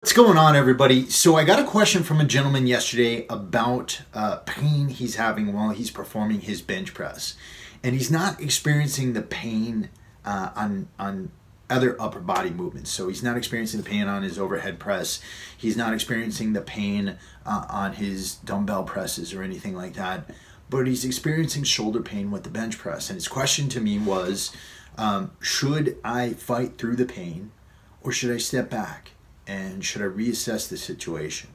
What's going on, everybody? So I got a question from a gentleman yesterday about pain he's having while he's performing his bench press. And he's not experiencing the pain on other upper body movements. So he's not experiencing the pain on his overhead press. He's not experiencing the pain on his dumbbell presses or anything like that. But he's experiencing shoulder pain with the bench press. And his question to me was, should I fight through the pain or should I step back? And should I reassess the situation?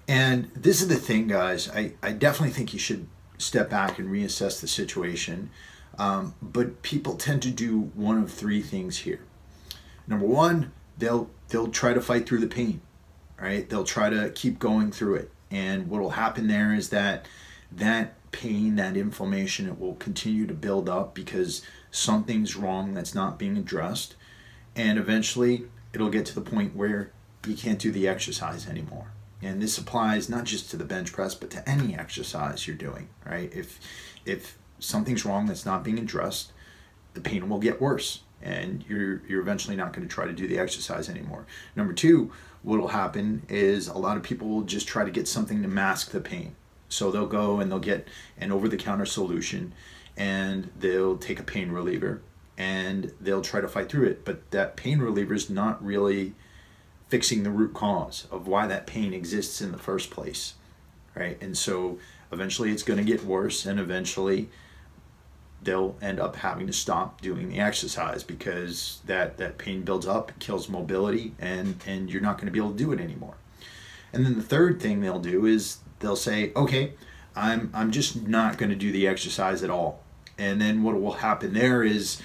And this is the thing, guys. I definitely think you should step back and reassess the situation. But people tend to do one of three things here. Number one, they'll try to fight through the pain, right? They'll try to keep going through it. And what will happen there is that pain, that inflammation, it will continue to build up because something's wrong that's not being addressed. And eventually, it'll get to the point where you can't do the exercise anymore. And this applies not just to the bench press, but to any exercise you're doing, right? If something's wrong that's not being addressed, the pain will get worse and you're eventually not going to try to do the exercise anymore. Number two, what will happen is a lot of people will just try to get something to mask the pain. So they'll go and they'll get an over-the-counter solution and they'll take a pain reliever and they'll try to fight through it. But that pain reliever is not really fixing the root cause of why that pain exists in the first place, right? And so eventually it's going to get worse and eventually they'll end up having to stop doing the exercise because that pain builds up, kills mobility, and you're not going to be able to do it anymore. And then the third thing they'll do is they'll say, okay, I'm just not going to do the exercise at all. And then what will happen there is,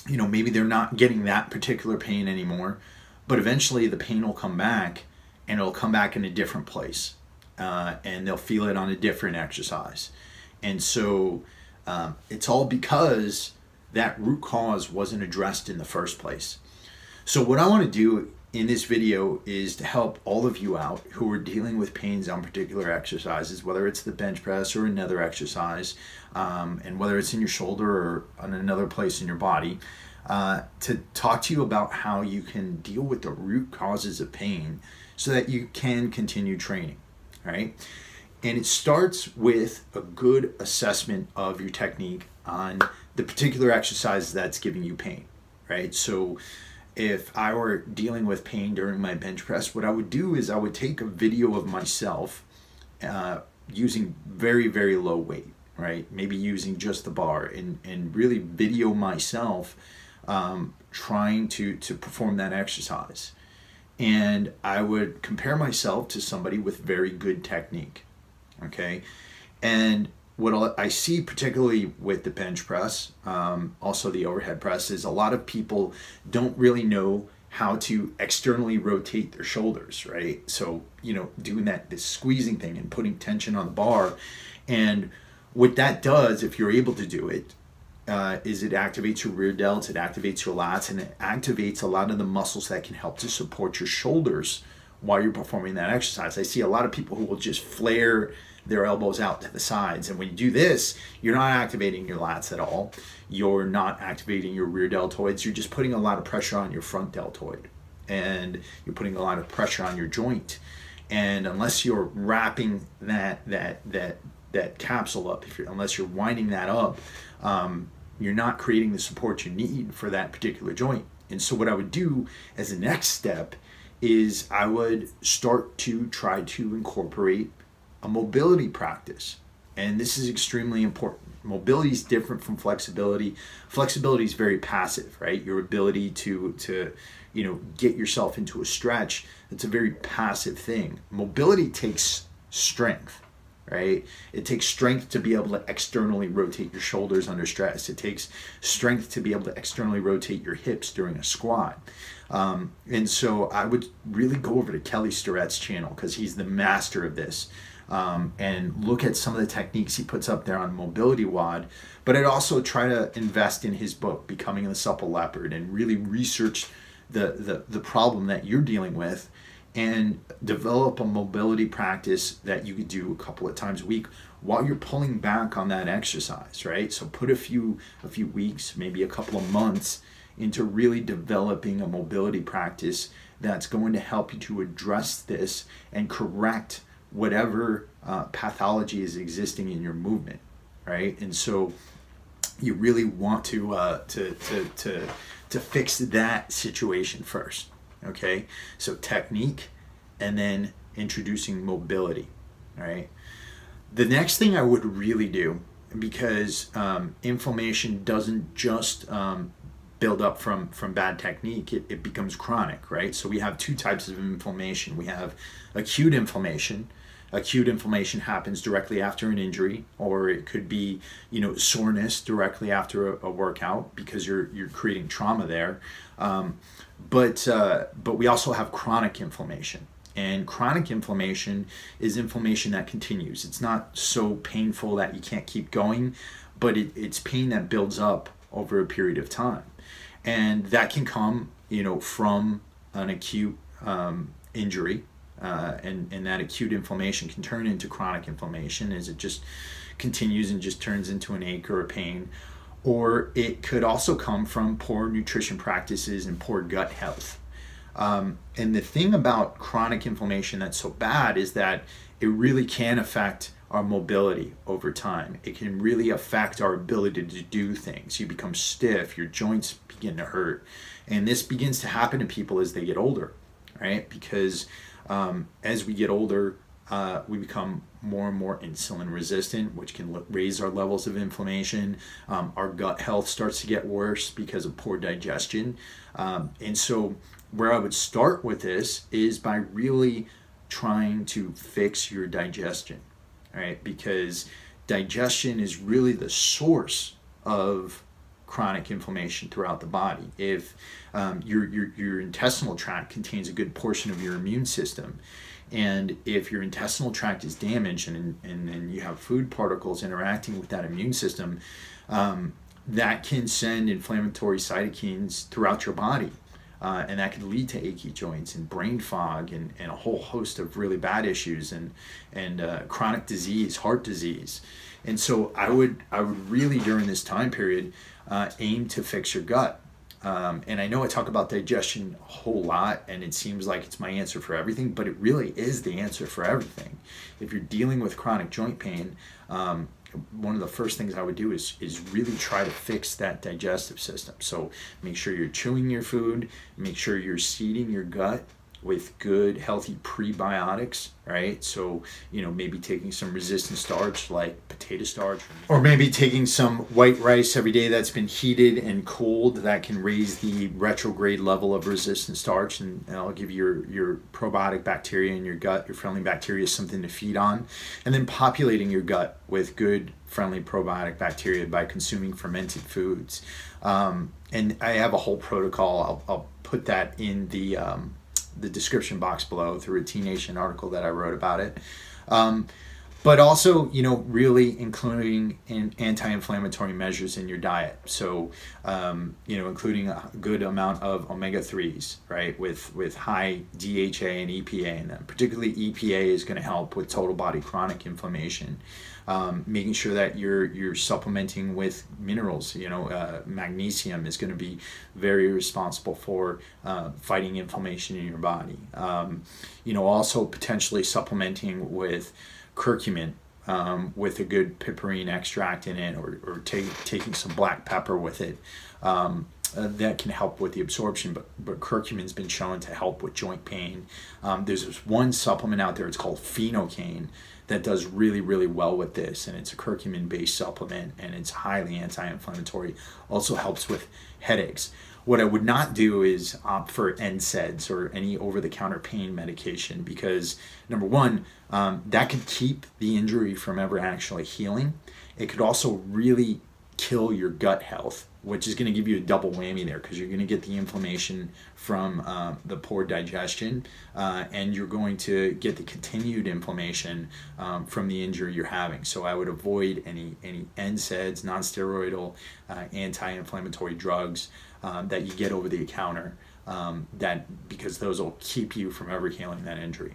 maybe they're not getting that particular pain anymore, but eventually the pain will come back and it'll come back in a different place. And they'll feel it on a different exercise. And so it's all because that root cause wasn't addressed in the first place. So what I want to do in this video is to help all of you out who are dealing with pains on particular exercises, whether it's the bench press or another exercise, and whether it's in your shoulder or on another place in your body, to talk to you about how you can deal with the root causes of pain so that you can continue training, right? And it starts with a good assessment of your technique on the particular exercise that's giving you pain, right? So if I were dealing with pain during my bench press, what I would do is I would take a video of myself using very, very low weight, right? Maybe using just the bar and really video myself trying to perform that exercise. And I would compare myself to somebody with very good technique, okay? And what I see particularly with the bench press, also the overhead press, is a lot of people don't really know how to externally rotate their shoulders, right? So, doing this squeezing thing and putting tension on the bar. And what that does, if you're able to do it, is it activates your rear delts, it activates your lats, and it activates a lot of the muscles that can help to support your shoulders while you're performing that exercise. I see a lot of people who will just flare their elbows out to the sides, and when you do this, you're not activating your lats at all. You're not activating your rear deltoids. You're just putting a lot of pressure on your front deltoid, and you're putting a lot of pressure on your joint. And unless you're wrapping that capsule up, unless you're winding that up, you're not creating the support you need for that particular joint. And so what I would do as a next step is I would start to try to incorporate a mobility practice. And this is extremely important. Mobility is different from flexibility. Flexibility is very passive, right? Your ability to get yourself into a stretch, it's a very passive thing. Mobility takes strength, right? It takes strength to be able to externally rotate your shoulders under stress. It takes strength to be able to externally rotate your hips during a squat. And so I would really go over to Kelly Starrett's channel because he's the master of this. And look at some of the techniques he puts up there on Mobility WOD. But I'd also try to invest in his book, Becoming the Supple Leopard, and really research the problem that you're dealing with and develop a mobility practice that you could do a couple of times a week while you're pulling back on that exercise, right? So put a few weeks, maybe a couple of months into really developing a mobility practice that's going to help you to address this and correct whatever pathology is existing in your movement, right? And so you really want to fix that situation first, okay? So technique, and then introducing mobility, all right? The next thing I would really do, because inflammation doesn't just build up from bad technique, it becomes chronic, right? So we have two types of inflammation. We have acute inflammation. Acute inflammation happens directly after an injury, or it could be, you know, soreness directly after a workout because you're creating trauma there. But we also have chronic inflammation. And chronic inflammation is inflammation that continues. It's not so painful that you can't keep going, but it's pain that builds up over a period of time. And that can come, you know, from an acute injury. And that acute inflammation can turn into chronic inflammation as it just continues and just turns into an ache or a pain. Or it could also come from poor nutrition practices and poor gut health. And the thing about chronic inflammation that's so bad is that it really can affect our mobility over time. It can really affect our ability to do things. You become stiff, your joints begin to hurt. And this begins to happen to people as they get older, right? Because as we get older, we become more and more insulin resistant, which can raise our levels of inflammation. Our gut health starts to get worse because of poor digestion. And so where I would start with this is by really trying to fix your digestion, right? Because digestion is really the source of chronic inflammation throughout the body. If your intestinal tract contains a good portion of your immune system, and if your intestinal tract is damaged and then you have food particles interacting with that immune system, that can send inflammatory cytokines throughout your body. And that could lead to achy joints and brain fog and a whole host of really bad issues and chronic disease, heart disease. And so I would really, during this time period, aim to fix your gut. And I know I talk about digestion a whole lot, and it seems like it's my answer for everything, but it really is the answer for everything. If you're dealing with chronic joint pain, one of the first things I would do is really try to fix that digestive system. So make sure you're chewing your food, make sure you're seeding your gut with good healthy prebiotics, right? So, you know, maybe taking some resistant starch like potato starch, or maybe taking some white rice every day that's been heated and cooled. That can raise the retrograde level of resistant starch, and that'll give your probiotic bacteria in your gut, your friendly bacteria, something to feed on. And then populating your gut with good friendly probiotic bacteria by consuming fermented foods. And I have a whole protocol. I'll put that in the description box below through a T Nation article that I wrote about it. But also, you know, really including anti-inflammatory measures in your diet. So, you know, including a good amount of omega-3s, right, with high DHA and EPA in them. Particularly EPA is going to help with total body chronic inflammation. Making sure that you're supplementing with minerals. You know, magnesium is going to be very responsible for fighting inflammation in your body. You know, also potentially supplementing with curcumin with a good piperine extract in it, or taking some black pepper with it. That can help with the absorption, but curcumin's been shown to help with joint pain. There's this one supplement out there, it's called Phenocaine, that does really, really well with this, and it's a curcumin-based supplement, and it's highly anti-inflammatory. Also helps with headaches. What I would not do is opt for NSAIDs or any over-the-counter pain medication, because number one, that could keep the injury from ever actually healing. It could also really kill your gut health, which is going to give you a double whammy there, because you're going to get the inflammation from the poor digestion, and you're going to get the continued inflammation from the injury you're having. So I would avoid any NSAIDs, non-steroidal anti-inflammatory drugs that you get over the counter. because those will keep you from ever healing that injury.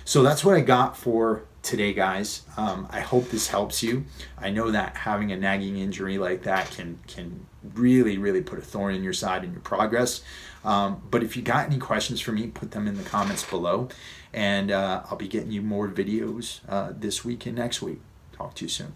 So that's what I got for today, guys. I hope this helps you. I know that having a nagging injury like that can really put a thorn in your side in your progress. But if you got any questions for me, put them in the comments below, and I'll be getting you more videos this week and next week. Talk to you soon.